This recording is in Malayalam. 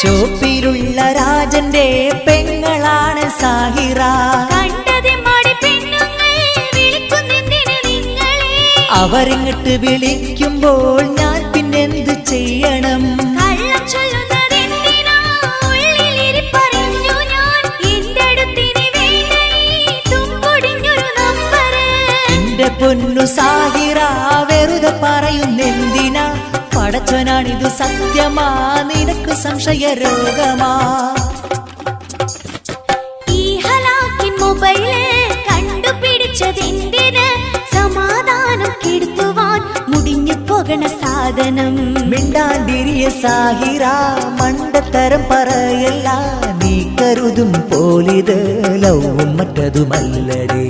ഷോപ്പിലുള്ള രാജന്റെ പെങ്ങളാണ് സാഹിറ. അവരിങ്ങട്ട് വിളിക്കുമ്പോൾ ഞാൻ പിന്നെന്ത് ചെയ്യണം? എന്റെ പൊന്നു സാഹിറ വെറുതെ പറയുന്നെന്തിനാ? പടച്ചോനാണിതു സത്യമാ, നിനക്ക് സംശയ രോഗമാ? ഈ ഹലാക്കിൻ മൊബൈല് കണ്ടുപിടിച്ചതെന്തിന്? സമാധാനം കെടുത്തുവാൻ മുടിഞ്ഞു പോകണ സാധനം. മിണ്ടാണ്ടിരിയ സാഹിറ, മണ്ടത്തരം പറയല്ല. നീ കരുതും പോലിത് ലവും മറ്റതുമല്ലടേ.